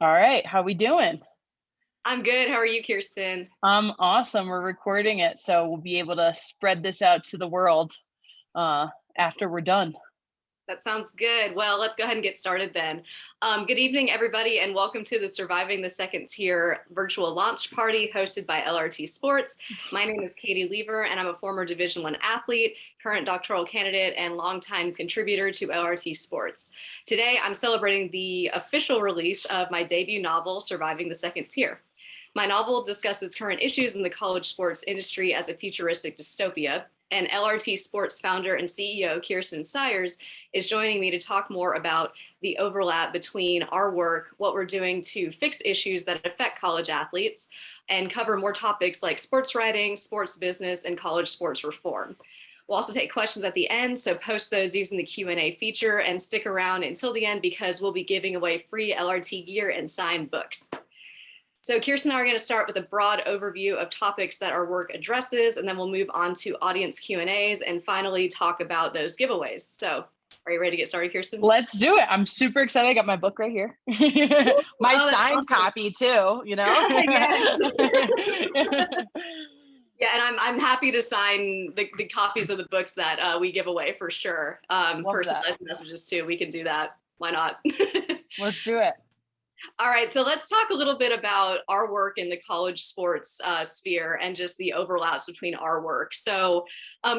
All right, how we doing? I'm good. How are you, Kirsten? I'm awesome. We're recording it, so we'll be able to spread this out to the world uh, after we're done. That sounds good. Well, let's go ahead and get started then. Good evening, everybody, and welcome to the Surviving the Second Tier virtual launch party hosted by LRT Sports. My name is Katie Lever, and I'm a former Division I athlete, current doctoral candidate, and longtime contributor to LRT Sports. Today, I'm celebrating the official release of my debut novel, Surviving the Second Tier. My novel discusses current issues in the college sports industry as a futuristic dystopia, and LRT Sports founder and CEO Kirsten Sayers is joining me to talk more about the overlap between our work, what we're doing to fix issues that affect college athletes, and cover more topics like sports writing, sports business, and college sports reform. We'll also take questions at the end, so post those using the Q&A feature and stick around until the end because we'll be giving away free LRT gear and signed books. So Kirsten and I are going to start with a broad overview of topics that our work addresses, and then we'll move on to audience Q&As and finally talk about those giveaways. So are you ready to get started, Kirsten? Let's do it. I'm super excited. I got my book right here. My Oh, that's signed awesome. copy too, Yes. Yeah, and I'm happy to sign the copies of the books that we give away for sure. Love that. Personalized messages too. We can do that. Why not? Let's do it. All right, so let's talk a little bit about our work in the college sports sphere and just the overlaps between our work. So,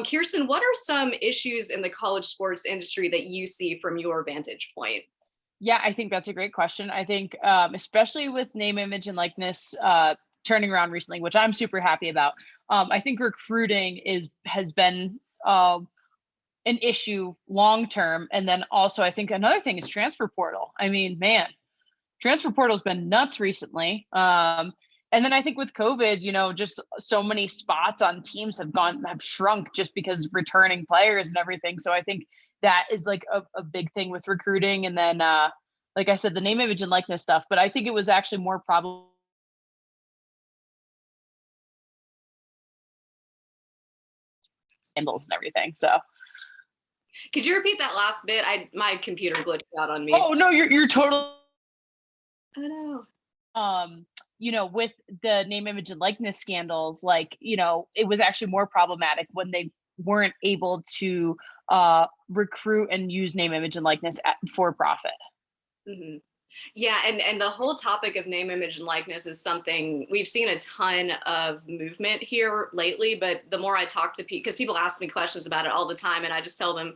Kirsten, what are some issues in the college sports industry that you see from your vantage point? Yeah, I think that's a great question. I think, especially with name, image, and likeness turning around recently, which I'm super happy about. I think recruiting has been an issue long term, and then also I think another thing is transfer portal. I mean, man, transfer portal's been nuts recently. And then I think with COVID, just so many spots on teams have shrunk just because returning players and everything. So I think that is like a big thing with recruiting. And then, like I said, the name, image, and likeness stuff. But I think it was actually more problem handles and everything. So, Could you repeat that last bit? My computer glitched out on me. oh no, you're totally Oh no. um with the name, image, and likeness scandals, like, it was actually more problematic when they weren't able to recruit and use name, image, and likeness for profit. Mm-hmm. Yeah, and the whole topic of name, image, and likeness is something we've seen a ton of movement here lately. But the more I talk to people, because people ask me questions about it all the time, and I just tell them,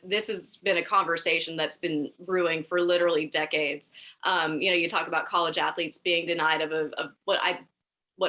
this has been a conversation that's been brewing for literally decades. You talk about college athletes being denied of what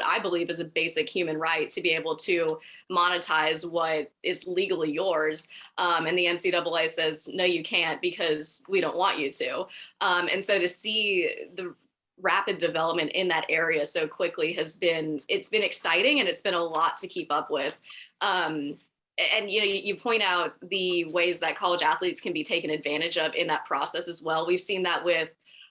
I believe is a basic human right to be able to monetize what is legally yours. And the NCAA says, no, you can't because we don't want you to. And so to see the rapid development in that area so quickly it's been exciting, and it's been a lot to keep up with. And you point out the ways that college athletes can be taken advantage of in that process as well. We've seen that with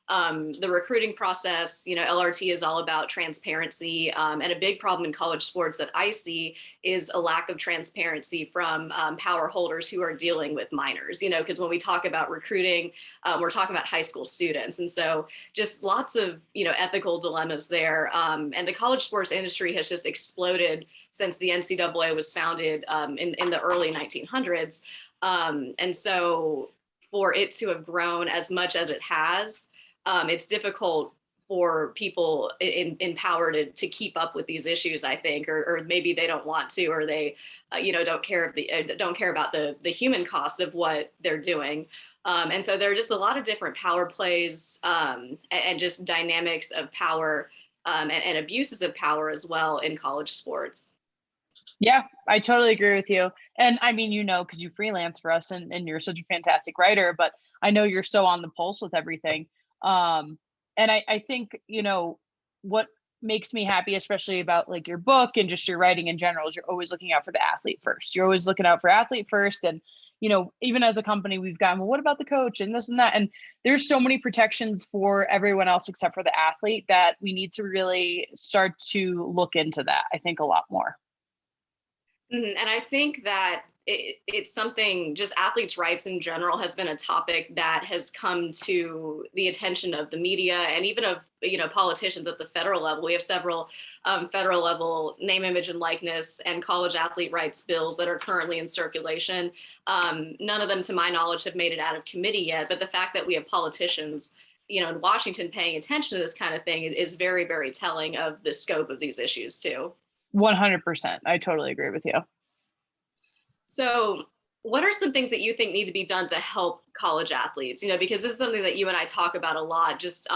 the recruiting process. LRT is all about transparency. And a big problem in college sports that I see is a lack of transparency from power holders who are dealing with minors, because when we talk about recruiting, we're talking about high school students. And so just lots of, ethical dilemmas there. And the college sports industry has just exploded since the NCAA was founded in the early 1900s. And so for it to have grown as much as it has, it's difficult for people in power to keep up with these issues, I think, or maybe they don't want to, or they, don't care about the human cost of what they're doing. And so there are just a lot of different power plays and just dynamics of power and abuses of power as well in college sports. Yeah, I totally agree with you. And I mean, because you freelance for us, and you're such a fantastic writer, but I know you're so on the pulse with everything. And I think, what makes me happy, especially about like your book and just your writing in general, is you're always looking out for the athlete first. You're always looking out for athlete first. And, even as a company, we've gotten, well, what about the coach and this and that? And there's so many protections for everyone else except for the athlete that we need to really start to look into that, I think, a lot more. And I think that it's something, just athletes' rights in general has been a topic that has come to the attention of the media and even of, politicians at the federal level. We have several federal level name, image, and likeness and college athlete rights bills that are currently in circulation. None of them, to my knowledge, have made it out of committee yet. But the fact that we have politicians, in Washington paying attention to this kind of thing is very, very telling of the scope of these issues too. 100%. I totally agree with you. So what are some things that you think need to be done to help college athletes? Because this is something that you and I talk about a lot, just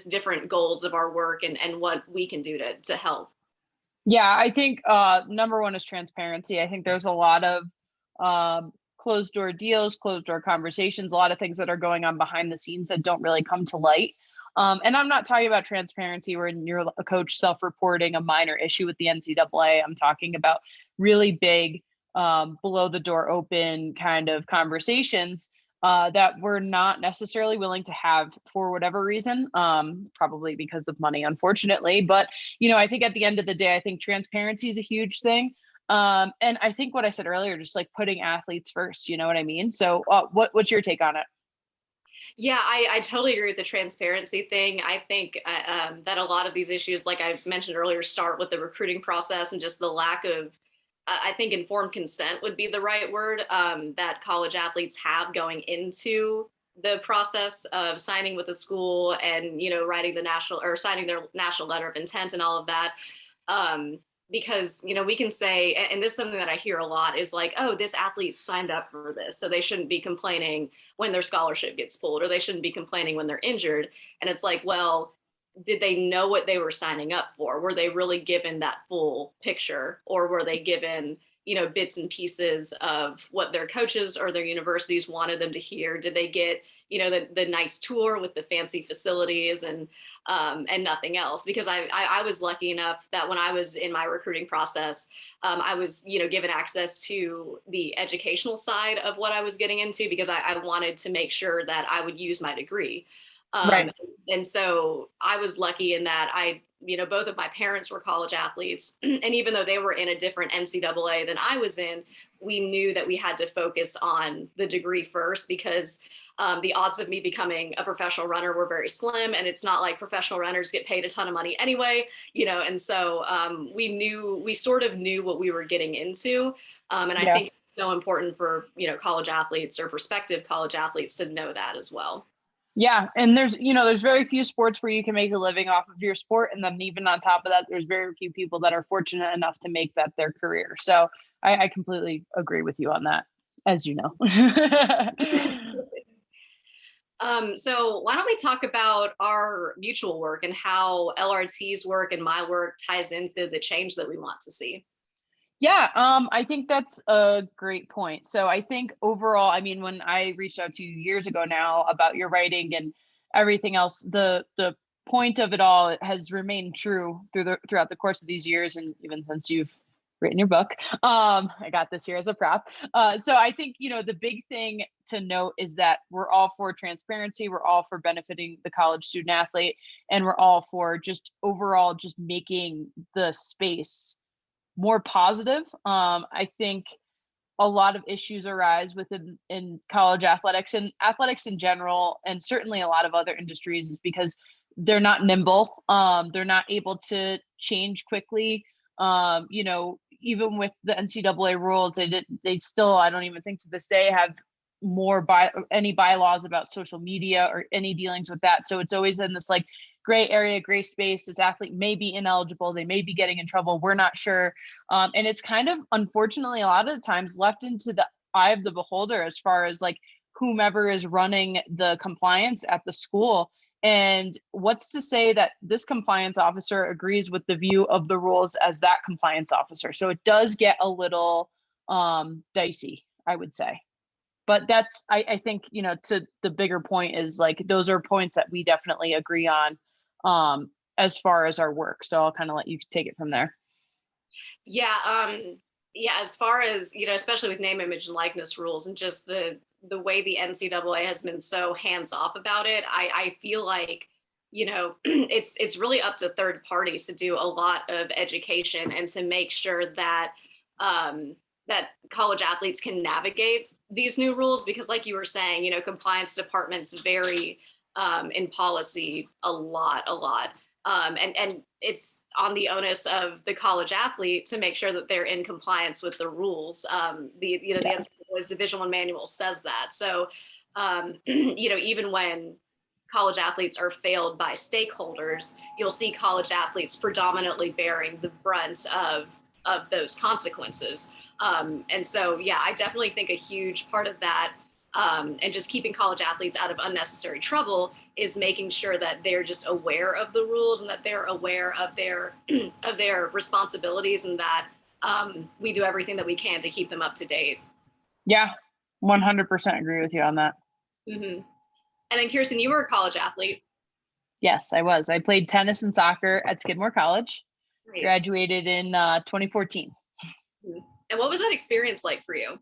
different goals of our work and what we can do to help. Yeah, I think number one is transparency. I think there's a lot of closed door deals, closed door conversations, a lot of things that are going on behind the scenes that don't really come to light. And I'm not talking about transparency when you're a coach self-reporting a minor issue with the NCAA. I'm talking about really big below the door open kind of conversations that we're not necessarily willing to have for whatever reason, probably because of money, unfortunately. But, I think at the end of the day, I think transparency is a huge thing. And I think what I said earlier, just like putting athletes first, you know what I mean? So what's your take on it? Yeah, I totally agree with the transparency thing. I think that a lot of these issues, like I mentioned earlier, start with the recruiting process and just the lack of, I think informed consent would be the right word, that college athletes have going into the process of signing with a school and, writing the national or signing their national letter of intent and all of that. Because, we can say, and this is something that I hear a lot is like, oh, this athlete signed up for this, so they shouldn't be complaining when their scholarship gets pulled, or they shouldn't be complaining when they're injured. And it's like, well, did they know what they were signing up for? Were they really given that full picture, or were they given, bits and pieces of what their coaches or their universities wanted them to hear? Did they get, the nice tour with the fancy facilities and nothing else? Because I was lucky enough that when I was in my recruiting process, I was, given access to the educational side of what I was getting into, because I wanted to make sure that I would use my degree. Right. And so I was lucky in that both of my parents were college athletes. And even though they were in a different NCAA than I was in, we knew that we had to focus on the degree first, because the odds of me becoming a professional runner were very slim. And it's not like professional runners get paid a ton of money anyway, and so we sort of knew what we were getting into. And I Yeah. think it's so important for, college athletes or prospective college athletes to know that as well. Yeah. And there's very few sports where you can make a living off of your sport. And then even on top of that, there's very few people that are fortunate enough to make that their career. So I completely agree with you on that, as you know. So why don't we talk about our mutual work and how LRT's work and my work ties into the change that we want to see? Yeah, I think that's a great point. So I think overall, I mean, when I reached out to you years ago now about your writing and everything else, the point of it all has remained true throughout the course of these years, and even since you've written your book. I got this here as a prop. So I think the big thing to note is that we're all for transparency, we're all for benefiting the college student athlete, and we're all for just overall just making the space more positive. I think a lot of issues arise within in college athletics and athletics in general, and certainly a lot of other industries, is because they're not nimble. They're not able to change quickly. Even with the NCAA rules, they still, I don't even think to this day, have any bylaws about social media or any dealings with that. So it's always in this like gray area, gray space. This athlete may be ineligible, they may be getting in trouble, we're not sure. And it's kind of, unfortunately, a lot of the times left into the eye of the beholder as far as like whomever is running the compliance at the school. And what's to say that this compliance officer agrees with the view of the rules as that compliance officer? So it does get a little dicey, I would say. But that's, I think, to the bigger point is like, those are points that we definitely agree on as far as our work. So I'll kind of let you take it from there. Yeah, as far as, especially with name, image, and likeness rules and just the way the NCAA has been so hands off about it, I feel like, it's really up to third parties to do a lot of education and to make sure that college athletes can navigate these new rules, because like you were saying, compliance departments vary in policy a lot. And it's on the onus of the college athlete to make sure that they're in compliance with the rules. The NCAA's Division I manual says that. So, even when college athletes are failed by stakeholders, you'll see college athletes predominantly bearing the brunt of those consequences. And so, yeah, I definitely think a huge part of that, and just keeping college athletes out of unnecessary trouble, is making sure that they're just aware of the rules and that they're aware of their of their responsibilities, and that we do everything that we can to keep them up to date. Yeah, 100% agree with you on that. Mm-hmm. And then Kirsten, you were a college athlete. Yes, I was. I played tennis and soccer at Skidmore College. Nice. Graduated in 2014. Mm-hmm. And what was that experience like for you?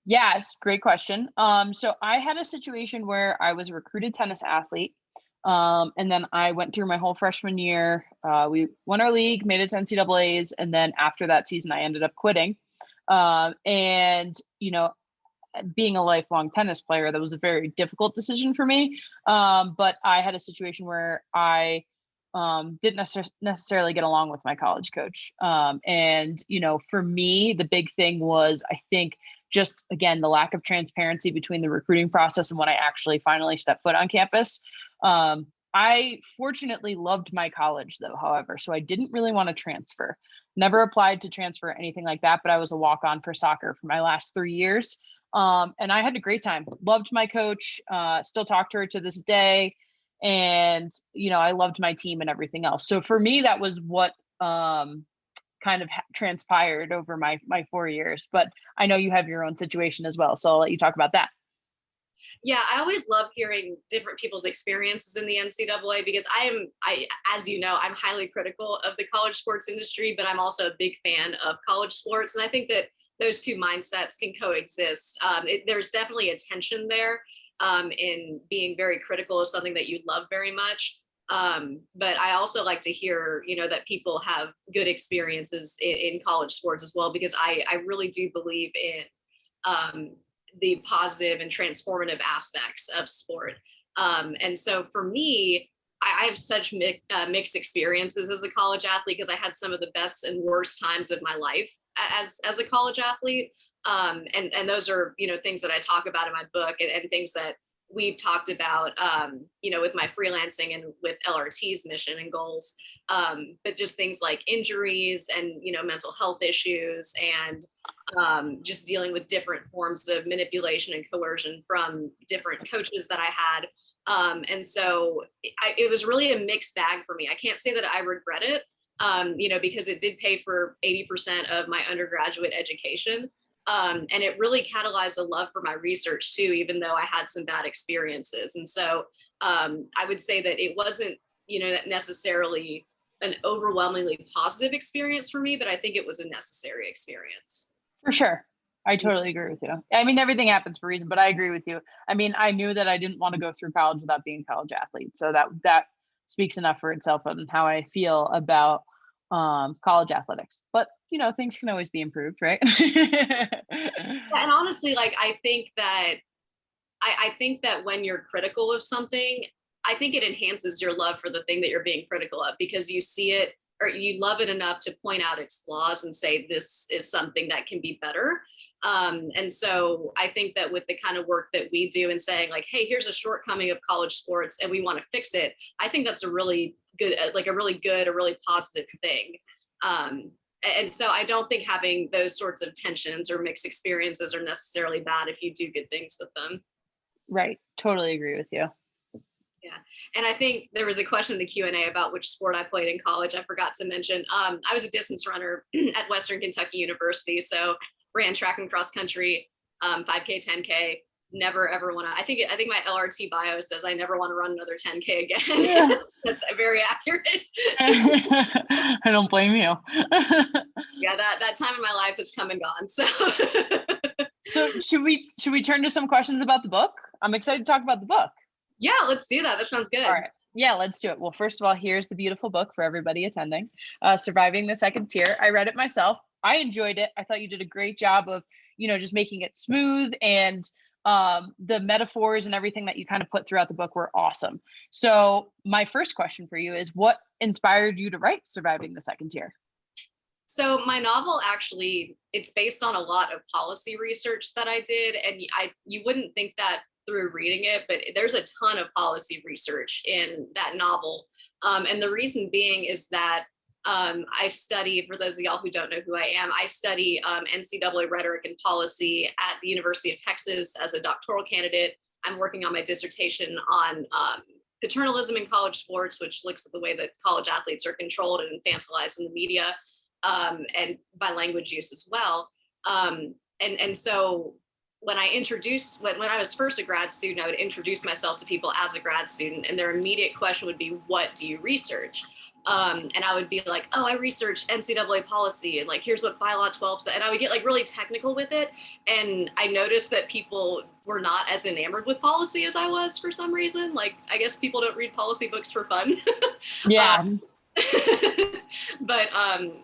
Yes, great question. So I had a situation where I was a recruited tennis athlete. And then I went through my whole freshman year. We won our league, made it to NCAAs. And then after that season, I ended up quitting. And, being a lifelong tennis player, that was a very difficult decision for me. But I had a situation where I didn't necessarily get along with my college coach. And, for me, the big thing was, I think, just, again, the lack of transparency between the recruiting process and when I actually finally stepped foot on campus. I fortunately loved my college, though, however, so I didn't really want to transfer. Never applied to transfer, anything like that, but I was a walk-on for soccer for my last 3 years. And I had a great time. Loved my coach, still talk to her to this day. And, I loved my team and everything else. So for me, that was what kind of transpired over my 4 years. But I know you have your own situation as well, so I'll let you talk about that. Yeah, I always love hearing different people's experiences in the NCAA, because as you know, I'm highly critical of the college sports industry, but I'm also a big fan of college sports. And I think that those two mindsets can coexist. There's definitely a tension there in being very critical of something that you love very much. But I also like to hear, that people have good experiences in college sports as well, because I really do believe in the positive and transformative aspects of sport. And so for me, I have such mixed experiences as a college athlete, because I had some of the best and worst times of my life as a college athlete. And those are, things that I talk about in my book, and things that we've talked about, with my freelancing and with LRT's mission and goals. But just things like injuries and, mental health issues, and just dealing with different forms of manipulation and coercion from different coaches that I had. And so it was really a mixed bag for me. I can't say that I regret it, because it did pay for 80% of my undergraduate education. And it really catalyzed a love for my research too, even though I had some bad experiences. And so I would say that it wasn't, necessarily an overwhelmingly positive experience for me, but I think it was a necessary experience. For sure. I totally agree with you. I mean, everything happens for a reason, but I agree with you. I mean, I knew that I didn't want to go through college without being a college athlete. So that speaks enough for itself on how I feel about college athletics. But, things can always be improved, right? And honestly, like, I think that when you're critical of something, I think it enhances your love for the thing that you're being critical of, because you see it, or you love it enough to point out its flaws and say, this is something that can be better. And so I think that with the kind of work that we do and saying, like, hey, here's a shortcoming of college sports and we want to fix it, I think that's a really positive thing. And so I don't think having those sorts of tensions or mixed experiences are necessarily bad if you do good things with them. Right. Totally agree with you. Yeah. And I think there was a question in the Q&A about which sport I played in college. I forgot to mention, I was a distance runner at Western Kentucky University. So ran track and cross country, 5K, 10K, never ever want to, I think my LRT bio says I never want to run another 10K again. Yeah. That's very accurate. I don't blame you. Yeah, that time in my life is come and gone. So should we turn to some questions about the book? I'm excited to talk about the book. Yeah, let's do that. That sounds good. All right. Yeah, let's do it. Well, first of all, here's the beautiful book for everybody attending, Surviving the Second Teir. I read it myself. I enjoyed it. I thought you did a great job of, just making it smooth, and the metaphors and everything that you kind of put throughout the book were awesome. So my first question for you is, what inspired you to write Surviving the Second Tier? So my novel actually, it's based on a lot of policy research that I did, and you wouldn't think that through reading it, but there's a ton of policy research in that novel. And the reason being is that I study, for those of y'all who don't know who I am, I study NCAA rhetoric and policy at the University of Texas as a doctoral candidate. I'm working on my dissertation on paternalism in college sports, which looks at the way that college athletes are controlled and infantilized in the media, and by language use as well. And so when I was first a grad student, I would introduce myself to people as a grad student, and their immediate question would be, what do you research? And I would be like, oh, I research NCAA policy, and like, here's what bylaw 12 said. And I would get like really technical with it. And I noticed that people were not as enamored with policy as I was for some reason. Like, I guess people don't read policy books for fun. Yeah. But I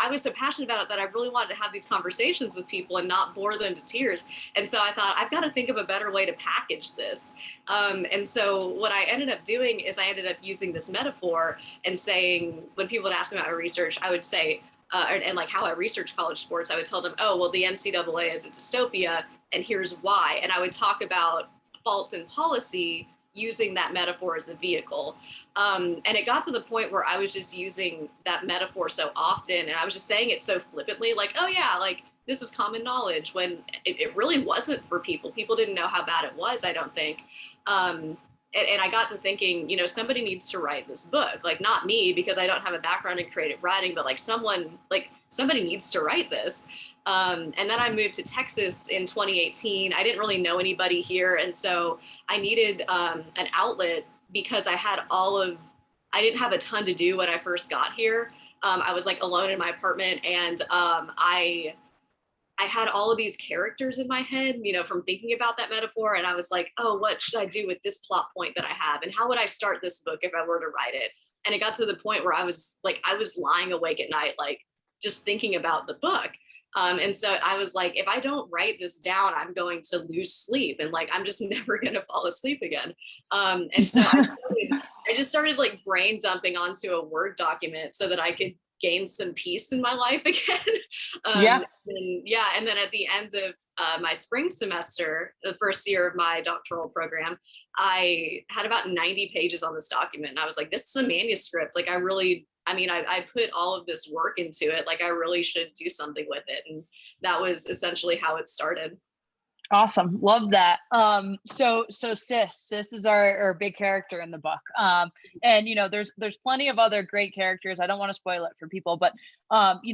was so passionate about it that I really wanted to have these conversations with people and not bore them to tears. And so I thought, I've got to think of a better way to package this. And so what I ended up doing is I ended up using this metaphor and saying, when people would ask me about my research, I would say, and like how I research college sports, I would tell them, oh, well, the NCAA is a dystopia, and here's why. And I would talk about faults in policy using that metaphor as a vehicle. And it got to the point where I was just using that metaphor so often, and I was just saying it so flippantly, like, oh yeah, like this is common knowledge, when it really wasn't for people. People didn't know how bad it was, I don't think. And I got to thinking, somebody needs to write this book, like not me, because I don't have a background in creative writing, but like somebody needs to write this. And then I moved to Texas in 2018. I didn't really know anybody here. And so I needed an outlet, because I didn't have a ton to do when I first got here. I was like alone in my apartment, and I had all of these characters in my head, from thinking about that metaphor. And I was like, oh, what should I do with this plot point that I have? And how would I start this book if I were to write it? And it got to the point where I was lying awake at night, like just thinking about the book. And so I was like, if I don't write this down, I'm going to lose sleep, and like I'm just never going to fall asleep again. And so I just started like brain dumping onto a Word document so that I could gain some peace in my life again. And then at the end of my spring semester, the first year of my doctoral program, I had about 90 pages on this document, and I was like, this is a manuscript. Like I put all of this work into it. Like I really should do something with it. And that was essentially how it started. Awesome. Love that. So Sis is our big character in the book. And there's plenty of other great characters. I don't want to spoil it for people, but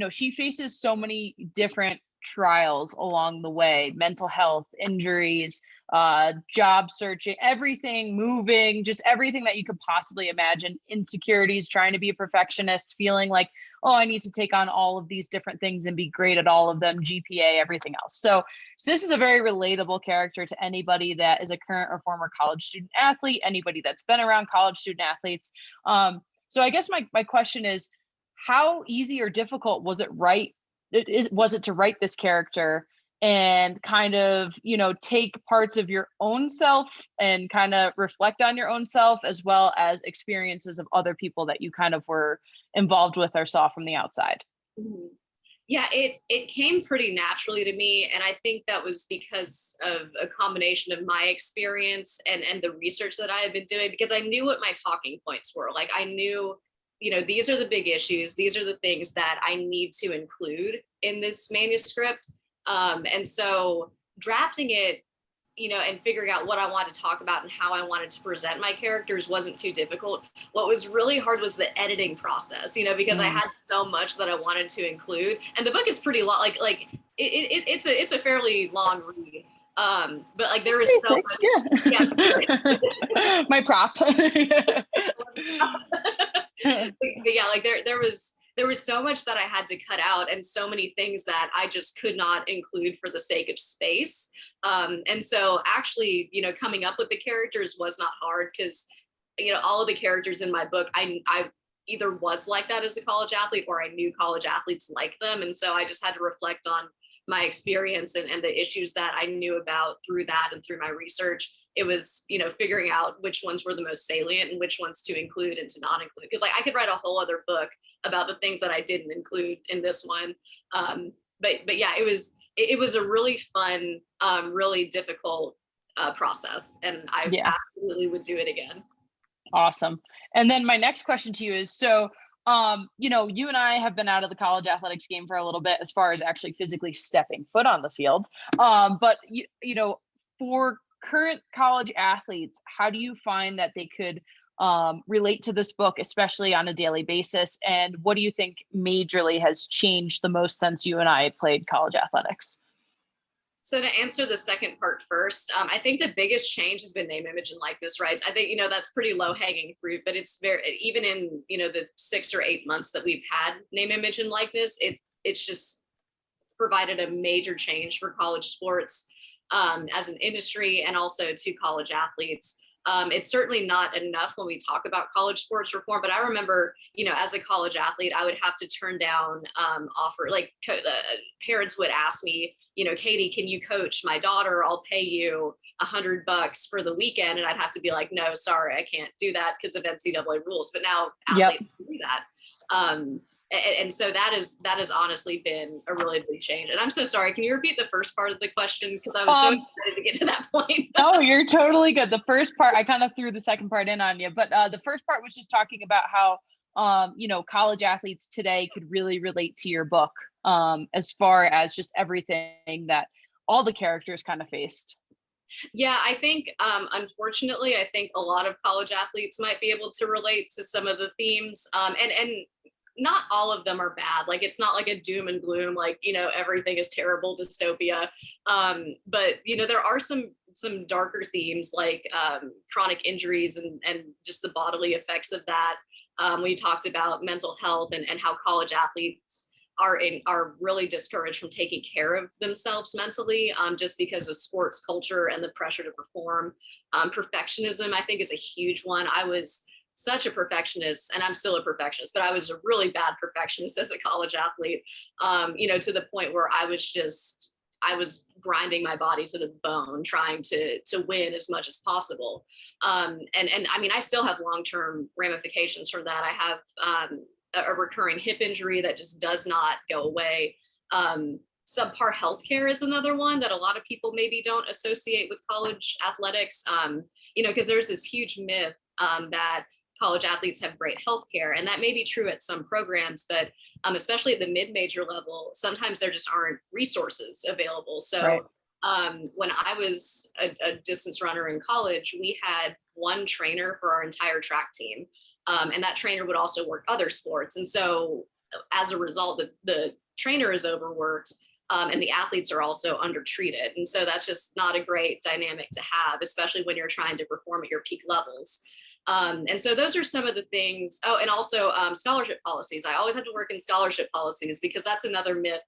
she faces so many different trials along the way: mental health, injuries, job searching, everything, moving, just everything that you could possibly imagine, insecurities, trying to be a perfectionist, feeling like, oh, I need to take on all of these different things and be great at all of them, GPA, everything else. So this is a very relatable character to anybody that is a current or former college student athlete, anybody that's been around college student athletes. So I guess my question is, how easy or difficult was it to write this character and kind of, take parts of your own self and kind of reflect on your own self, as well as experiences of other people that you kind of were involved with or saw from the outside? Mm-hmm. Yeah, it came pretty naturally to me. And I think that was because of a combination of my experience and the research that I had been doing, because I knew what my talking points were. Like I knew, these are the big issues. These are the things that I need to include in this manuscript. And so drafting it, and figuring out what I wanted to talk about and how I wanted to present my characters wasn't too difficult. What was really hard was the editing process, because I had so much that I wanted to include. And the book is pretty long, it's a fairly long read. But like there is so much. Yeah. My prop. But yeah, like there was so much that I had to cut out, and so many things that I just could not include for the sake of space. And so actually, coming up with the characters was not hard, because, all of the characters in my book, I either was like that as a college athlete or I knew college athletes like them. And so I just had to reflect on my experience and the issues that I knew about through that and through my research. It was, figuring out which ones were the most salient and which ones to include and to not include. Because like I could write a whole other book about the things that I didn't include in this one. But yeah, it was a really fun, really difficult process, and I Yeah. absolutely would do it again. Awesome. And then my next question to you is, so, you and I have been out of the college athletics game for a little bit as far as actually physically stepping foot on the field. But for current college athletes, how do you find that they could relate to this book, especially on a daily basis? And what do you think majorly has changed the most since you and I played college athletics? So to answer the second part first, I think the biggest change has been name, image, and likeness rights. I think, that's pretty low hanging fruit, but it's very, even in, the 6 or 8 months that we've had name, image, and likeness, it's just provided a major change for college sports as an industry and also to college athletes. It's certainly not enough when we talk about college sports reform, but I remember, as a college athlete, I would have to turn down offer, like parents would ask me, Katie, can you coach my daughter? I'll pay you $100 for the weekend. And I'd have to be like, no, sorry, I can't do that because of NCAA rules. But now athletes do that. And so that has honestly been a really big change. And I'm so sorry. Can you repeat the first part of the question? Because I was so excited to get to that point. Oh, you're totally good. The first part, I kind of threw the second part in on you, but the first part was just talking about how, college athletes today could really relate to your book as far as just everything that all the characters kind of faced. Yeah, I think, unfortunately, I think a lot of college athletes might be able to relate to some of the themes. And not all of them are bad. Like, it's not like a doom and gloom, like, everything is terrible dystopia. But, there are some darker themes like chronic injuries and just the bodily effects of that. We talked about mental health and how college athletes are really discouraged from taking care of themselves mentally, just because of sports culture and the pressure to perform. Perfectionism, I think, is a huge one. I was such a perfectionist, and I'm still a perfectionist, but I was a really bad perfectionist as a college athlete, to the point where I was grinding my body to the bone, trying to win as much as possible. And I mean, I still have long-term ramifications from that. I have a recurring hip injury that just does not go away. Subpar healthcare is another one that a lot of people maybe don't associate with college athletics, because there's this huge myth that college athletes have great healthcare, and that may be true at some programs, but especially at the mid-major level, sometimes there just aren't resources available. So Right. When I was a distance runner in college, we had one trainer for our entire track team. And that trainer would also work other sports. And so as a result, the trainer is overworked, and the athletes are also undertreated. And so that's just not a great dynamic to have, especially when you're trying to perform at your peak levels. And so those are some of the things. Oh, and also scholarship policies. I always have to work in scholarship policies because that's another myth,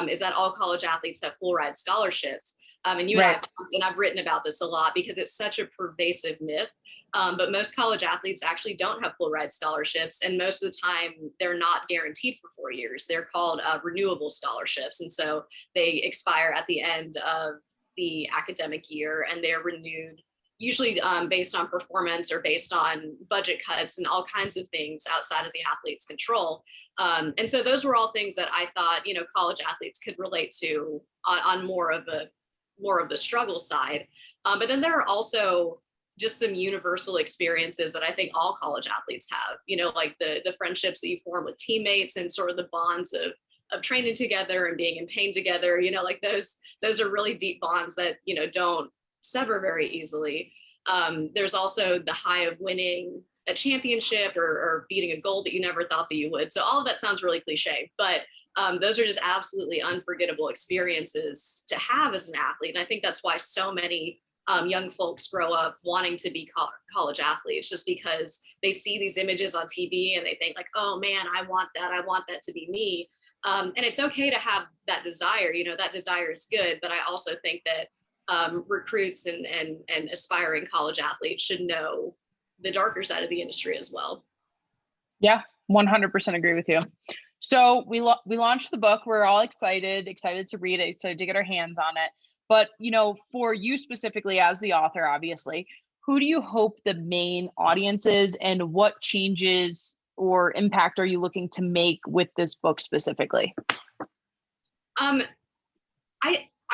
is that all college athletes have full ride scholarships. And you Right. and I've written about this a lot because it's such a pervasive myth. But most college athletes actually don't have full ride scholarships. And most of the time, they're not guaranteed for 4 years. They're called renewable scholarships. And so they expire at the end of the academic year, and they're renewed usually based on performance or based on budget cuts and all kinds of things outside of the athlete's control. And so those were all things that I thought, college athletes could relate to on more of the struggle side. But then there are also just some universal experiences that I think all college athletes have, like the friendships that you form with teammates and sort of the bonds of training together and being in pain together, like those are really deep bonds that, don't sever very easily. There's also the high of winning a championship or beating a goal that you never thought that you would. So all of that sounds really cliche, but those are just absolutely unforgettable experiences to have as an athlete. And I think that's why so many young folks grow up wanting to be college athletes, just because they see these images on TV and they think like, oh man, I want that to be me. And it's okay to have that desire, that desire is good. But I also think that recruits and aspiring college athletes should know the darker side of the industry as well. Yeah, 100% agree with you. So we launched the book. We're all excited to read it, excited to get our hands on it. But for you specifically as the author, obviously, who do you hope the main audience is, and what changes or impact are you looking to make with this book specifically?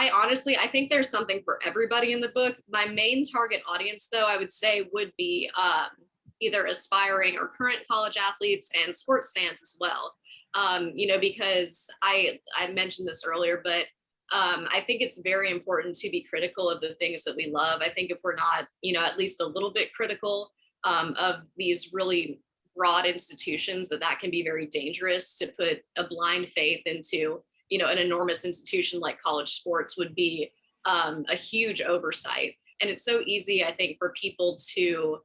I honestly, I think there's something for everybody in the book. My main target audience, though, I would say would be either aspiring or current college athletes and sports fans as well. Because I mentioned this earlier, but I think it's very important to be critical of the things that we love. I think if we're not, at least a little bit critical of these really broad institutions, that can be very dangerous. To put a blind faith into an enormous institution like college sports would be a huge oversight. And it's so easy, I think, for people to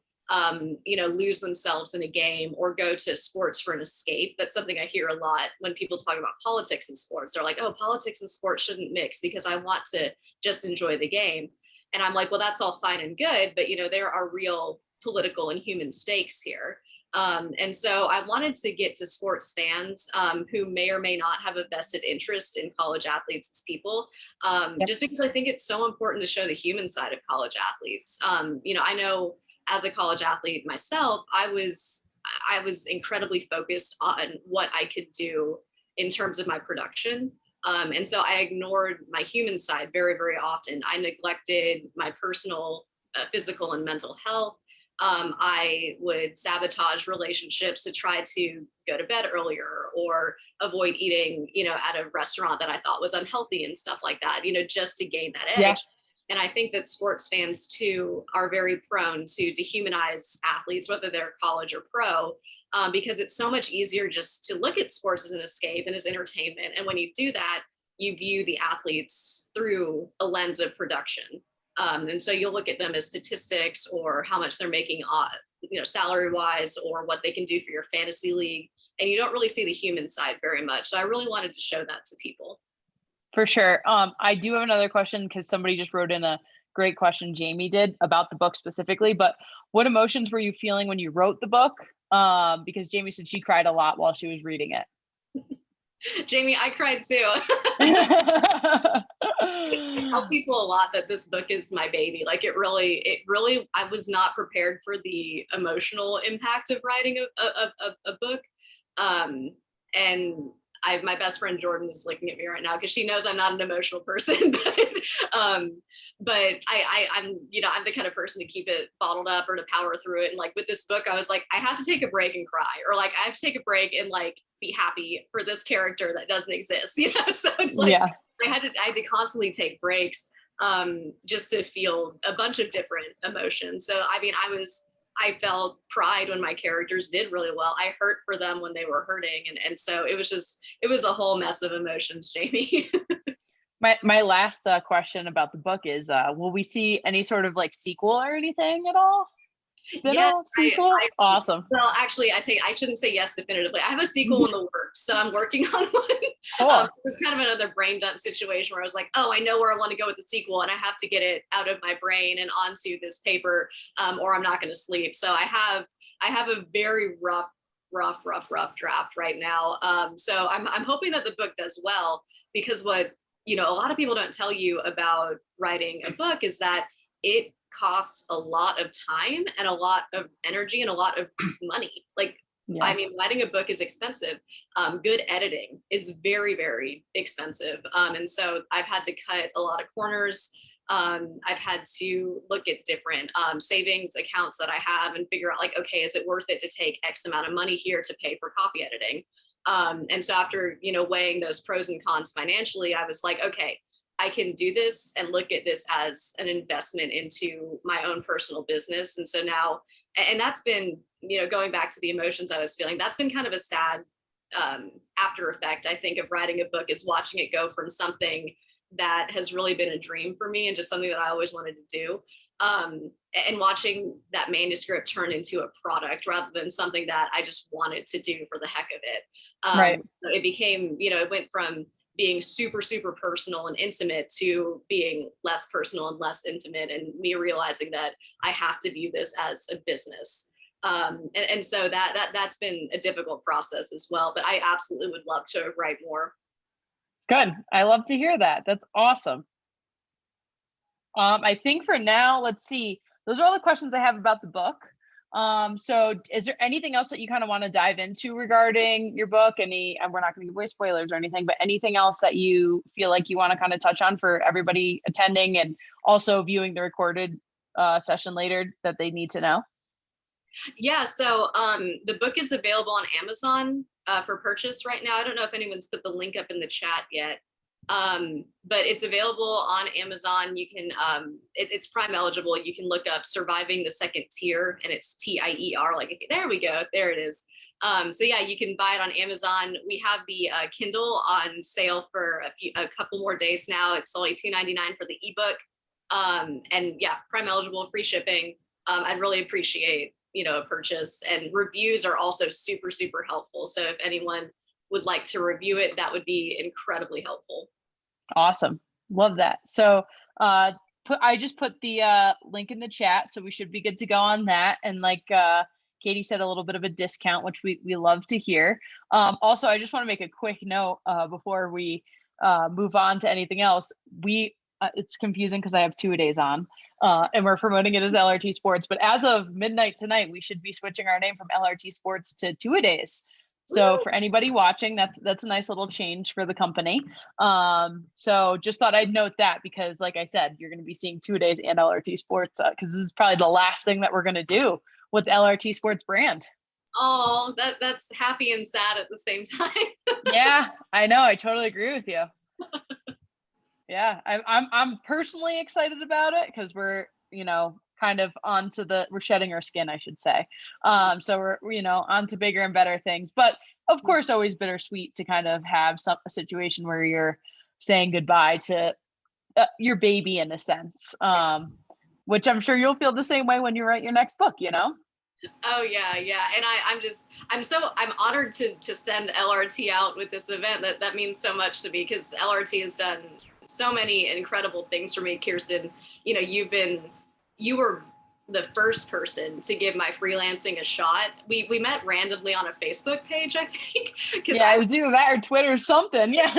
lose themselves in a game or go to sports for an escape. That's something I hear a lot when people talk about politics and sports. They're like, oh, politics and sports shouldn't mix because I want to just enjoy the game. And I'm like, well, that's all fine and good, but there are real political and human stakes here. And so I wanted to get to sports fans who may or may not have a vested interest in college athletes as people, just because I think it's so important to show the human side of college athletes. I know as a college athlete myself, I was incredibly focused on what I could do in terms of my production. And so I ignored my human side very, very often. I neglected my personal physical and mental health. I would sabotage relationships to try to go to bed earlier or avoid eating, at a restaurant that I thought was unhealthy and stuff like that, just to gain that edge. Yeah. And I think that sports fans too are very prone to dehumanize athletes, whether they're college or pro, because it's so much easier just to look at sports as an escape and as entertainment. And when you do that, you view the athletes through a lens of production. And so you'll look at them as statistics or how much they're making, salary wise, or what they can do for your fantasy league. And you don't really see the human side very much. So I really wanted to show that to people. For sure. I do have another question because somebody just wrote in a great question, Jamie did, about the book specifically. But what emotions were you feeling when you wrote the book? Because Jamie said she cried a lot while she was reading it. Jamie, I cried too. I tell people a lot that this book is my baby. Like it really, I was not prepared for the emotional impact of writing a book. And my best friend Jordan is looking at me right now because she knows I'm not an emotional person, but I'm the kind of person to keep it bottled up or to power through it. And like with this book, I was like, I have to take a break and cry, or like I have to take a break and like be happy for this character that doesn't exist, So it's like, yeah. I had to constantly take breaks just to feel a bunch of different emotions. So I mean, I felt pride when my characters did really well. I hurt for them when they were hurting. And so it was a whole mess of emotions, Jamie. My last question about the book is, will we see any sort of like sequel or anything at all? Spin-off, sequel? Awesome. Well, actually, I shouldn't say yes definitively. I have a sequel in the works, so I'm working on one. Cool. It was kind of another brain dump situation where I was like, oh, I know where I want to go with the sequel, and I have to get it out of my brain and onto this paper, or I'm not going to sleep. So I have a very rough draft right now. So I'm hoping that the book does well, because what a lot of people don't tell you about writing a book is that it costs a lot of time and a lot of energy and a lot of money. Like, yeah. I mean, writing a book is expensive. Good editing is very, very expensive. And so I've had to cut a lot of corners. I've had to look at different savings accounts that I have and figure out like, okay, is it worth it to take X amount of money here to pay for copy editing? And so after, weighing those pros and cons financially, I was like, okay, I can do this and look at this as an investment into my own personal business. And so now, and that's been, going back to the emotions I was feeling, that's been kind of a sad after effect, I think, of writing a book, is watching it go from something that has really been a dream for me and just something that I always wanted to do. And watching that manuscript turn into a product rather than something that I just wanted to do for the heck of it. Right. So it became, it went from being super, super personal and intimate to being less personal and less intimate, and me realizing that I have to view this as a business. And so that's been a difficult process as well, but I absolutely would love to write more. Good. I love to hear that. That's awesome. I think for now, let's see. Those are all the questions I have about the book. So is there anything else that you kind of want to dive into regarding your book? Any, and we're not going to give away spoilers or anything, but anything else that you feel like you want to kind of touch on for everybody attending and also viewing the recorded session later that they need to know? Yeah, so the book is available on Amazon for purchase right now. I don't know if anyone's put the link up in the chat yet, but it's available on Amazon. You can, it's Prime eligible. You can look up Surviving the Second Teir, and it's TIER. Like, there we go, there it is. So yeah, you can buy it on Amazon. We have the Kindle on sale for a couple more days now. It's only $2.99 for the ebook, and yeah, Prime eligible, free shipping. I'd really appreciate a purchase, and reviews are also super, super helpful. So if anyone would like to review it, that would be incredibly helpful. Awesome. Love that. So I just put the link in the chat, so we should be good to go on that. And like Katie said, a little bit of a discount, which we love to hear. Also, I just want to make a quick note before we move on to anything else. It's confusing because I have 2-a-days on. And we're promoting it as LRT Sports, but as of midnight tonight, we should be switching our name from LRT Sports to 2-a-days. So for anybody watching, that's a nice little change for the company. So just thought I'd note that, because like I said, you're going to be seeing 2-a-days and LRT Sports, because this is probably the last thing that we're going to do with LRT Sports brand. Oh, that's happy and sad at the same time. Yeah, I know. I totally agree with you. Yeah, I'm personally excited about it because we're, kind of we're shedding our skin, I should say. So we're, on to bigger and better things. But of course, always bittersweet to kind of have a situation where you're saying goodbye to your baby in a sense, which I'm sure you'll feel the same way when you write your next book, Oh yeah, yeah. And I'm honored to send LRT out with this event. That means so much to me, because LRT has done so many incredible things for me. Kirsten, you were the first person to give my freelancing a shot. We met randomly on a Facebook page, I think. Yeah, I was doing that, or Twitter or something. Yeah.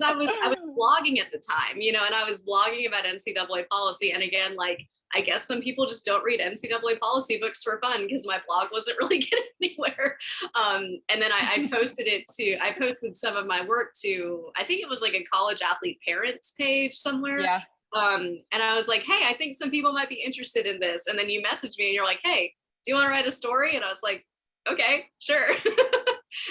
I was blogging at the time, and I was blogging about NCAA policy. And again, like, I guess some people just don't read NCAA policy books for fun, because my blog wasn't really getting anywhere. And then I posted some of my work to, I think it was like a college athlete parents page somewhere. Yeah. And I was like, hey, I think some people might be interested in this. And then you messaged me and you're like, hey, do you want to write a story? And I was like, okay, sure.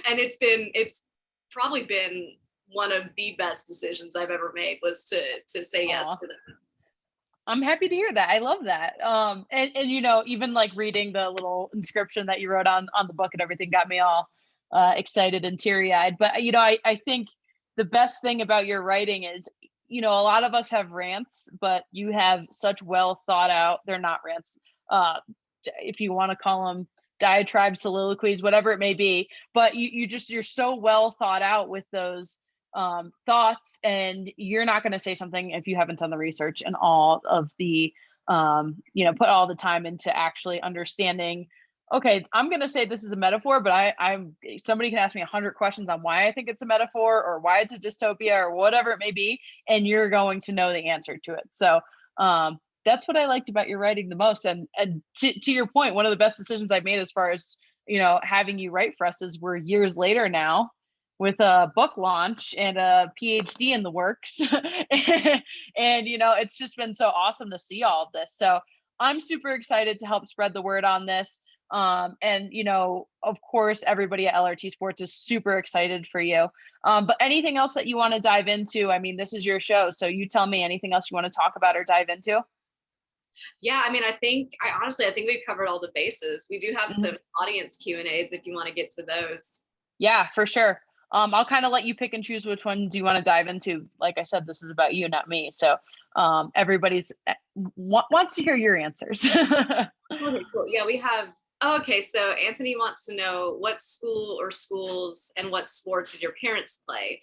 And it's probably been one of the best decisions I've ever made, was to say yes to them. I'm happy to hear that. I love that. And even like reading the little inscription that you wrote on the book and everything got me all excited and teary-eyed. But I think the best thing about your writing is, a lot of us have rants, but you have such well thought out, they're not rants, if you want to call them diatribes, soliloquies, whatever it may be, but you're so well thought out with those thoughts, and you're not going to say something if you haven't done the research and all of the put all the time into actually understanding, okay, I'm going to say this is a metaphor, but I'm somebody can ask me 100 questions on why I think it's a metaphor or why it's a dystopia or whatever it may be, and you're going to know the answer to it. So that's what I liked about your writing the most. And to your point, one of the best decisions I've made as far as having you write for us is we're years later now with a book launch and a PhD in the works. And it's just been so awesome to see all of this. So I'm super excited to help spread the word on this. And of course, everybody at LRT Sports is super excited for you. But anything else that you want to dive into? I mean, this is your show, so you tell me anything else you want to talk about or dive into. Yeah, I mean, I think we've covered all the bases. We do have some audience Q&As if you want to get to those. Yeah, for sure. I'll kind of let you pick and choose which ones you want to dive into. Like I said, this is about you, not me. So everybody's wants to hear your answers. Okay, cool. Yeah, we have. Okay, so Anthony wants to know what school or schools and what sports did your parents play?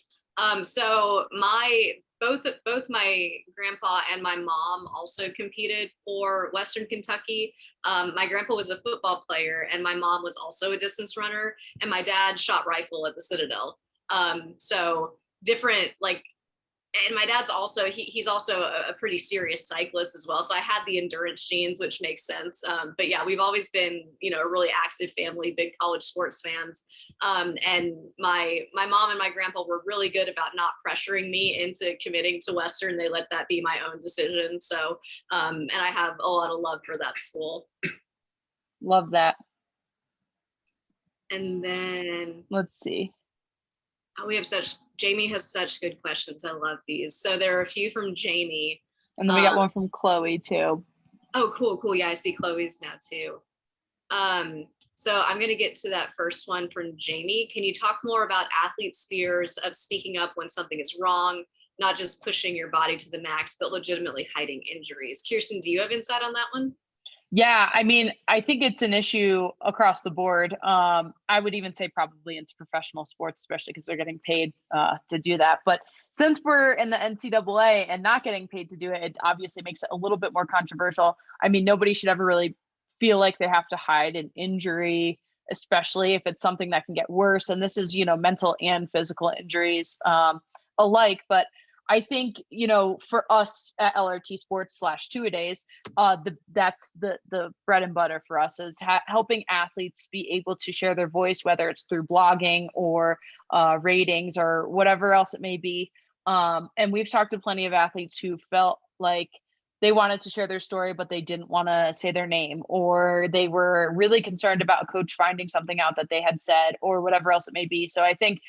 So my both my grandpa and my mom also competed for Western Kentucky. My grandpa was a football player, and my mom was also a distance runner, and my dad shot rifle at the Citadel. So different, like, and my dad's also he's also a pretty serious cyclist as well, so I had the endurance genes, which makes sense. But yeah, we've always been, you know, a really active family, big college sports fans. And my mom and my grandpa were really good about not pressuring me into committing to Western. They let that be my own decision. So and I have a lot of love for that school. Love that. And then Let's see. we have Jamie has such good questions. I love these. So there are a few from Jamie. And then we got one from Chloe too. Oh, cool. Yeah, I see Chloe's now too. So I'm going to get to that first one from Jamie. Can you talk more about athletes' fears of speaking up when something is wrong, not just pushing your body to the max, but legitimately hiding injuries? Kirsten, do you have insight on that one? Yeah, I mean, I think it's an issue across the board. I would even say probably into professional sports, especially because they're getting paid to do that. But since we're in the NCAA and not getting paid to do it, it obviously makes it a little bit more controversial. I mean, nobody should ever really feel like they have to hide an injury, especially if it's something that can get worse. And this is, you know, mental and physical injuries alike. But I think, you know, for us at LRT Sports / two-a-days, that's the bread and butter for us is helping athletes be able to share their voice, whether it's through blogging or ratings or whatever else it may be. And we've talked to plenty of athletes who felt like they wanted to share their story, but they didn't want to say their name, or they were really concerned about a coach finding something out that they had said, or whatever else it may be. So I think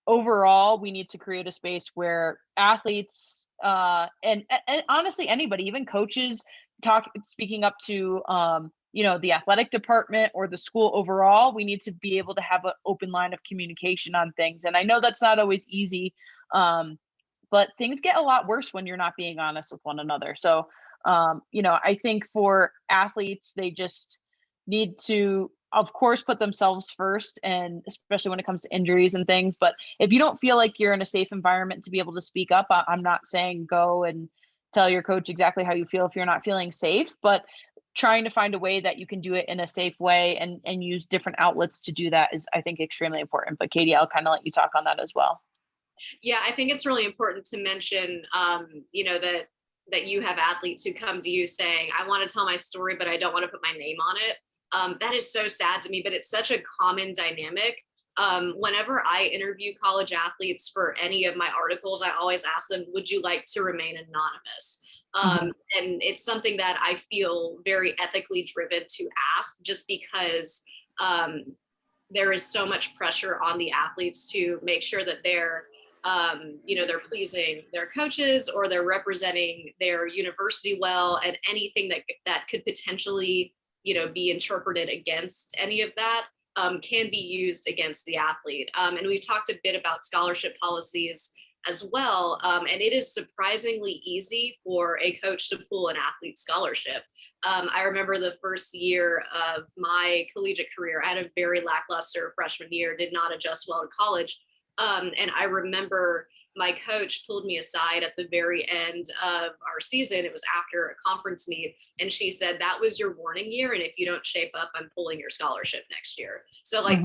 overall, we need to create a space where athletes and honestly anybody, even coaches, speaking up to you know, the athletic department or the school overall. We need to be able to have an open line of communication on things. And I know that's not always easy, but things get a lot worse when you're not being honest with one another. So you know, I think for athletes, they just need to, of course, put themselves first, and especially when it comes to injuries and things. But if you don't feel like you're in a safe environment to be able to speak up, I'm not saying go and tell your coach exactly how you feel if you're not feeling safe, but trying to find a way that you can do it in a safe way and use different outlets to do that is, I think, extremely important. But Katie, I'll kind of let you talk on that as well. Yeah, I think it's really important to mention, you know, that you have athletes who come to you saying, I want to tell my story, but I don't want to put my name on it. That is so sad to me, but it's such a common dynamic. Whenever I interview college athletes for any of my articles, I always ask them, would you like to remain anonymous? And it's something that I feel very ethically driven to ask, just because there is so much pressure on the athletes to make sure that they're you know, they're pleasing their coaches, or they're representing their university well, and anything that could potentially, you know, be interpreted against any of that can be used against the athlete. And we've talked a bit about scholarship policies as well. And it is surprisingly easy for a coach to pull an athlete scholarship. I remember the first year of my collegiate career, I had a very lackluster freshman year, did not adjust well to college. And I remember my coach pulled me aside at the very end of our season. It was after a conference meet. And she said, that was your warning year. And if you don't shape up, I'm pulling your scholarship next year. So like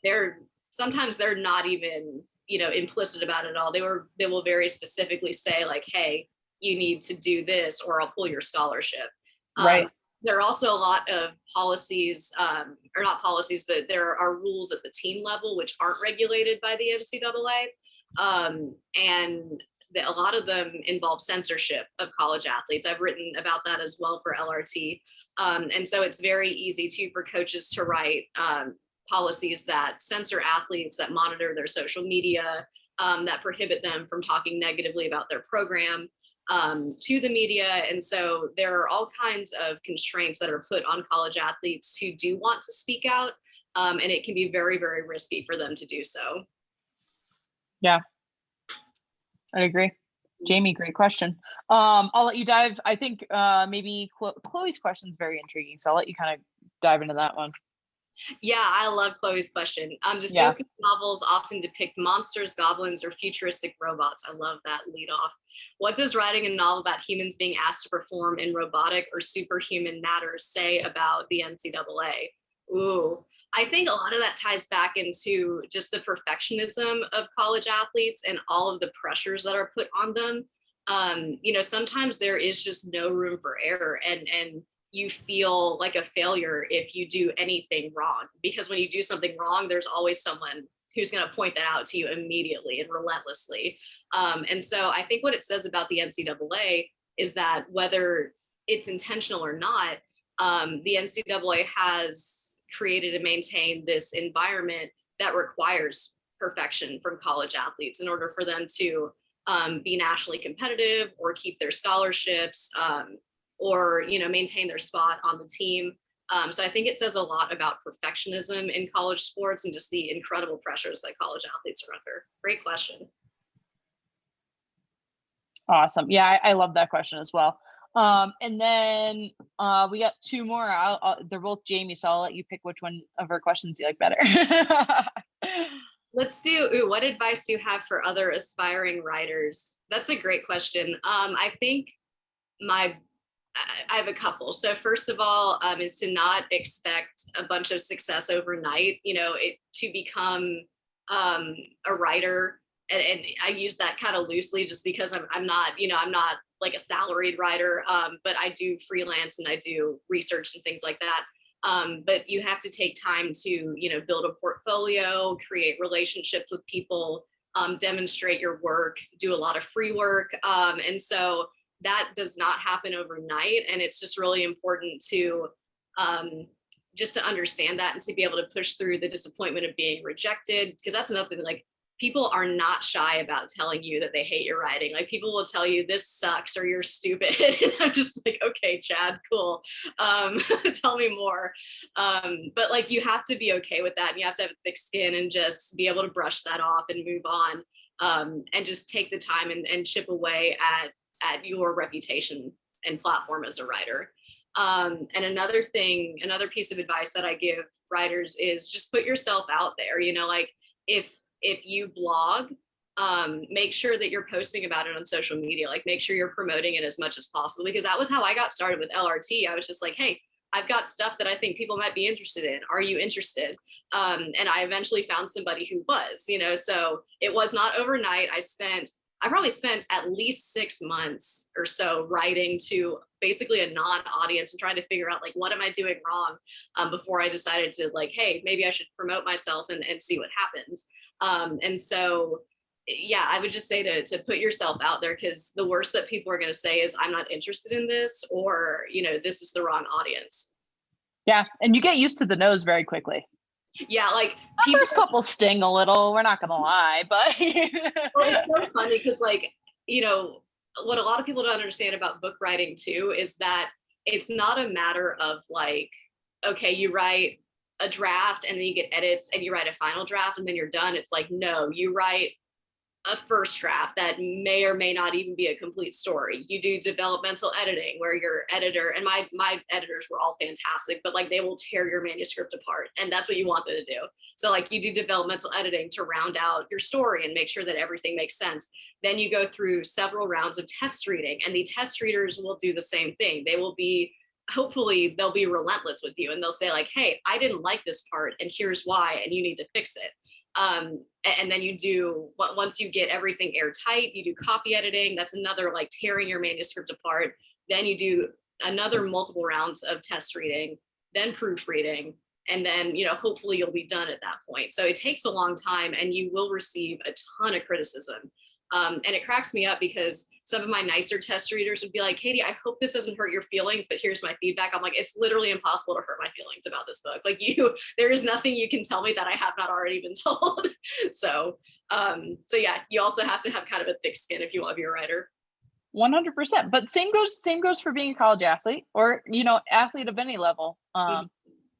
they're sometimes they're not even, you know, implicit about it at all. They will very specifically say like, hey, you need to do this or I'll pull your scholarship. Right. There are also a lot of policies, or not policies, but there are rules at the team level which aren't regulated by the NCAA. And a lot of them involve censorship of college athletes. I've written about that as well for LRT. And so it's very easy for coaches to write policies that censor athletes, that monitor their social media, that prohibit them from talking negatively about their program to the media. And so there are all kinds of constraints that are put on college athletes who do want to speak out. And it can be very, very risky for them to do so. Yeah, I agree. Jamie, great question. I'll let you dive. I think maybe Chloe's question is very intriguing, so I'll let you kind of dive into that one. Yeah, I love Chloe's question. Yeah. Dystopian novels often depict monsters, goblins, or futuristic robots. I love that lead off. What does writing a novel about humans being asked to perform in robotic or superhuman matters say about the NCAA? Ooh, I think a lot of that ties back into just the perfectionism of college athletes and all of the pressures that are put on them. Sometimes there is just no room for error, and you feel like a failure if you do anything wrong, because when you do something wrong, there's always someone who's going to point that out to you immediately and relentlessly. And so I think what it says about the NCAA is that whether it's intentional or not, the NCAA has created and maintained this environment that requires perfection from college athletes in order for them to be nationally competitive or keep their scholarships, or maintain their spot on the team. So I think it says a lot about perfectionism in college sports and just the incredible pressures that college athletes are under. Great question. Awesome. Yeah, I love that question as well. And then we got two more. They're both Jamie, so I'll let you pick which one of her questions you like better. Let's do, what advice do you have for other aspiring writers? That's a great question. I think I have a couple. So first of all, is to not expect a bunch of success overnight. To become a writer, and I use that kind of loosely just because I'm not like a salaried writer, but I do freelance and I do research and things like that. But you have to take time to build a portfolio, create relationships with people, demonstrate your work, do a lot of free work, and so that does not happen overnight. And it's just really important to just to understand that and to be able to push through the disappointment of being rejected, because that's another thing. Like, people are not shy about telling you that they hate your writing. Like, people will tell you this sucks or you're stupid. And I'm just like, okay, Chad, cool. Tell me more. But like, you have to be okay with that. And you have to have thick skin and just be able to brush that off and move on, and just take the time and chip away at your reputation and platform as a writer. And another piece of advice that I give writers is just put yourself out there. Like, if you blog, make sure that you're posting about it on social media. Like, make sure you're promoting it as much as possible, because that was how I got started with LRT. I was just like, hey, I've got stuff that I think people might be interested in. Are you interested? And I eventually found somebody who was, so it was not overnight. I probably spent at least 6 months or so writing to basically a non-audience and trying to figure out, like, what am I doing wrong, before I decided to, like, hey, maybe I should promote myself and see what happens. And so, yeah, I would just say to put yourself out there, because the worst that people are going to say is, I'm not interested in this, or, this is the wrong audience. Yeah. And you get used to the no's very quickly. Yeah, like, the first couple sting a little, we're not gonna lie, but well, it's so funny because, like, what a lot of people don't understand about book writing too is that it's not a matter of, like, okay, you write a draft and then you get edits and you write a final draft and then you're done. It's like, no, you write a first draft that may or may not even be a complete story. You do developmental editing where your editor, and my editors were all fantastic, but like, they will tear your manuscript apart, and that's what you want them to do. So like, you do developmental editing to round out your story and make sure that everything makes sense. Then you go through several rounds of test reading, and the test readers will do the same thing. Hopefully they'll be relentless with you, and they'll say, like, hey, I didn't like this part and here's why, and you need to fix it. And then once you get everything airtight, you do copy editing. That's another, like, tearing your manuscript apart. Then you do another multiple rounds of test reading, then proofreading, and then, hopefully you'll be done at that point. So it takes a long time, and you will receive a ton of criticism. And it cracks me up because some of my nicer test readers would be like, Katie, I hope this doesn't hurt your feelings, but here's my feedback. I'm like, it's literally impossible to hurt my feelings about this book. Like, there is nothing you can tell me that I have not already been told. So yeah, you also have to have kind of a thick skin if you want to be a writer. 100%. But same goes for being a college athlete, or, athlete of any level.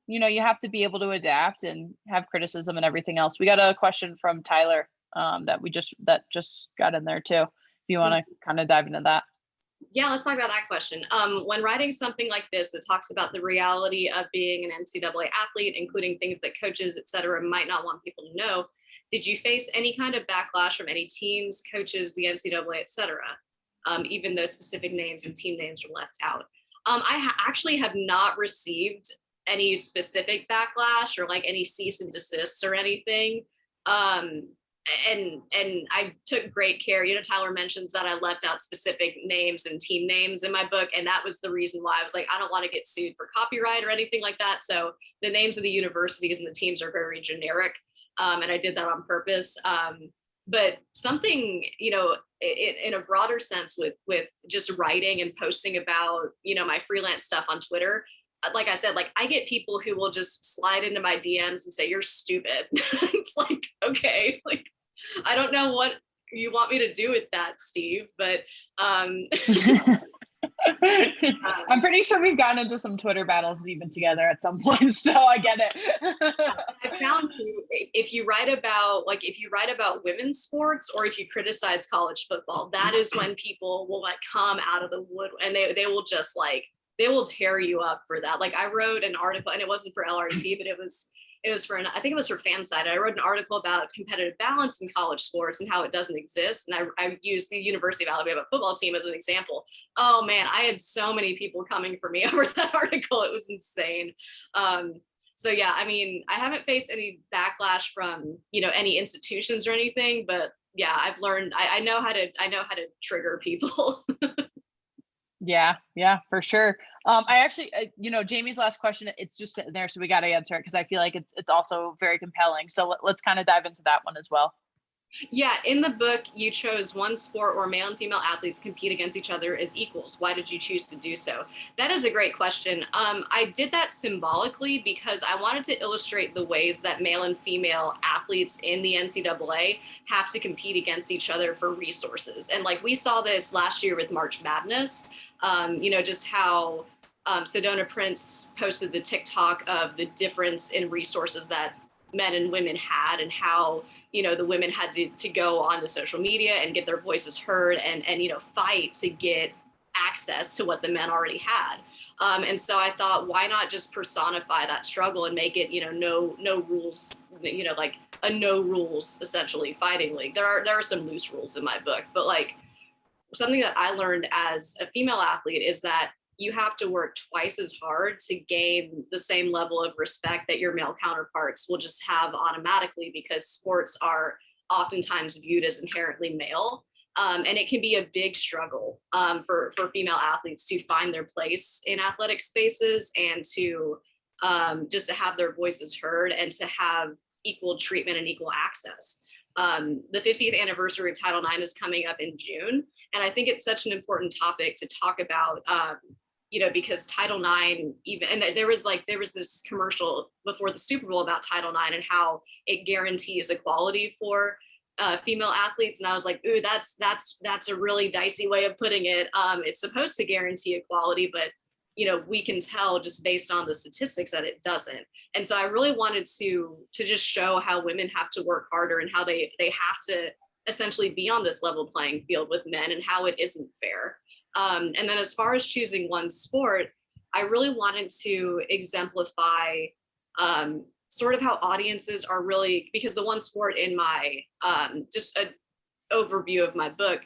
You have to be able to adapt and have criticism and everything else. We got a question from Tyler that just got in there too. If you want to kind of dive into that. Yeah, let's talk about that question. When writing something like this that talks about the reality of being an NCAA athlete, including things that coaches, et cetera, might not want people to know, did you face any kind of backlash from any teams, coaches, the NCAA, et cetera, even though specific names and team names were left out? Actually have not received any specific backlash or like any cease and desists or anything. Um, and I took great care. Tyler mentions that I left out specific names and team names in my book, and that was the reason why I was like, I don't want to get sued for copyright or anything like that. So the names of the universities and the teams are very generic, and I did that on purpose. But something, in a broader sense with just writing and posting about, my freelance stuff on Twitter, like I said, like I get people who will just slide into my DMs and say, you're stupid. It's like, okay, like, I don't know what you want me to do with that, Steve, but I'm pretty sure we've gotten into some Twitter battles even together at some point, so I get it. I found too, if you write about women's sports or if you criticize college football, that is when people will like come out of the wood and they will just like, they will tear you up for that. Like I wrote an article, and it wasn't for LRC, but it was for I think it was for Fanside. I wrote an article about competitive balance in college sports and how it doesn't exist. And I used the University of Alabama football team as an example. Oh man, I had so many people coming for me over that article. It was insane. So yeah, I mean, I haven't faced any backlash from, any institutions or anything, but yeah, I've learned, I know how to trigger people. Yeah, for sure. I actually, Jamie's last question, it's just sitting there, so we got to answer it because I feel like it's also very compelling. So let's kind of dive into that one as well. Yeah, in the book, you chose one sport where male and female athletes compete against each other as equals. Why did you choose to do so? That is a great question. I did that symbolically because I wanted to illustrate the ways that male and female athletes in the NCAA have to compete against each other for resources. And like we saw this last year with March Madness, just how Sedona Prince posted the TikTok of the difference in resources that men and women had and how the women had to go onto social media and get their voices heard and fight to get access to what the men already had. And so I thought, why not just personify that struggle and make it, no rules, like a no rules essentially fighting league. There are some loose rules in my book, but like something that I learned as a female athlete is that you have to work twice as hard to gain the same level of respect that your male counterparts will just have automatically, because sports are oftentimes viewed as inherently male. And it can be a big struggle for female athletes to find their place in athletic spaces and to just to have their voices heard and to have equal treatment and equal access. The 50th anniversary of Title IX is coming up in June. And I think it's such an important topic to talk about, because Title IX, and there was this commercial before the Super Bowl about Title IX and how it guarantees equality for female athletes. And I was like, ooh, that's a really dicey way of putting it. It's supposed to guarantee equality, but we can tell just based on the statistics that it doesn't. And so I really wanted to just show how women have to work harder and how they have to essentially be on this level playing field with men and how it isn't fair. And then as far as choosing one sport, I really wanted to exemplify sort of how audiences are really, because the one sport in my, just an overview of my book,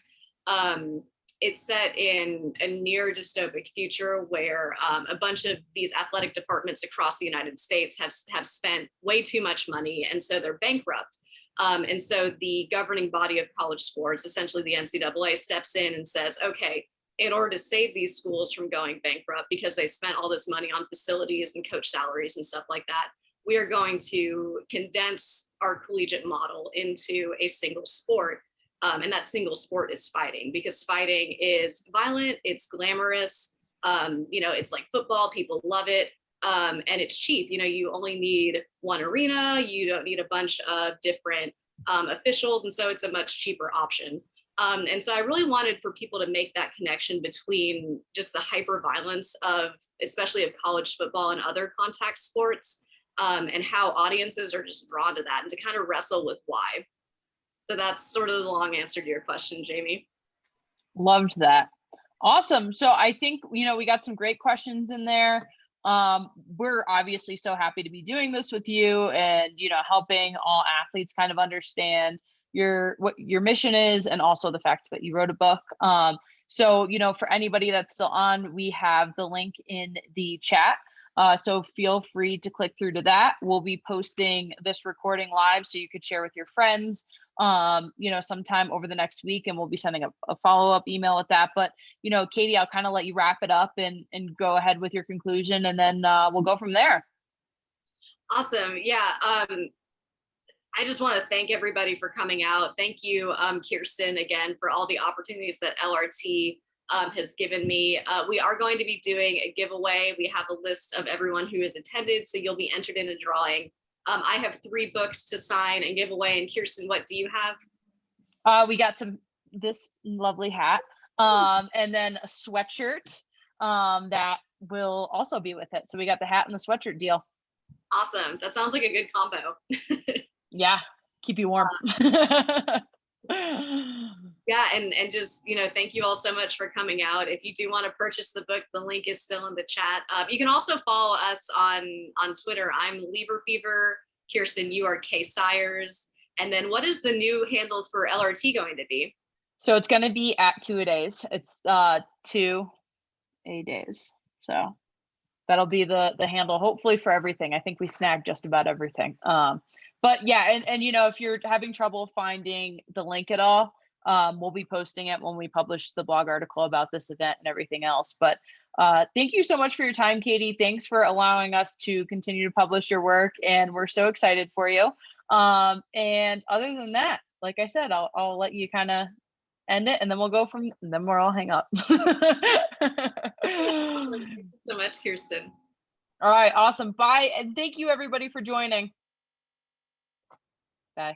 it's set in a near dystopic future where a bunch of these athletic departments across the United States have spent way too much money, and so they're bankrupt. And so the governing body of college sports, essentially the NCAA, steps in and says, okay, in order to save these schools from going bankrupt because they spent all this money on facilities and coach salaries and stuff like that, we are going to condense our collegiate model into a single sport. And that single sport is fighting, because fighting is violent, it's glamorous, it's like football, people love it. And it's cheap. You only need one arena, you don't need a bunch of different officials. And so it's a much cheaper option. And so I really wanted for people to make that connection between just the hyper violence of, especially of college football and other contact sports, and how audiences are just drawn to that and to kind of wrestle with why. So that's sort of the long answer to your question, Jamie. Loved that. Awesome. So I think, we got some great questions in there. We're obviously so happy to be doing this with you and, helping all athletes kind of understand what your mission is and also the fact that you wrote a book. So, for anybody that's still on, we have the link in the chat. So feel free to click through to that. We'll be posting this recording live so you could share with your friends, sometime over the next week, and we'll be sending a follow-up email with that. But, Katie, I'll kind of let you wrap it up and go ahead with your conclusion, and then we'll go from there. Awesome. Yeah. I just want to thank everybody for coming out. Thank you, Kirsten, again, for all the opportunities that LRT has given me. We are going to be doing a giveaway. We have a list of everyone who has attended, so you'll be entered in a drawing. I have 3 books to sign and give away. And Kirsten, what do you have? We got this lovely hat, and then a sweatshirt that will also be with it. So we got the hat and the sweatshirt deal. Awesome. That sounds like a good combo. Yeah, keep you warm. Yeah, and just, thank you all so much for coming out. If you do want to purchase the book, the link is still in the chat. You can also follow us on Twitter. I'm Lieber Fever. Kirsten, you are K Sires. And then what is the new handle for LRT going to be? So it's going to be at 2-a-days. It's 2-a-days. So that'll be the handle, hopefully, for everything. I think we snagged just about everything. But yeah, and if you're having trouble finding the link at all, we'll be posting it when we publish the blog article about this event and everything else. But thank you so much for your time, Katie. Thanks for allowing us to continue to publish your work, and we're so excited for you. And other than that, like I said, I'll let you kind of end it, and then then we'll all hang up. Thank you so much, Kirsten. All right, awesome. Bye, and thank you everybody for joining. Bye.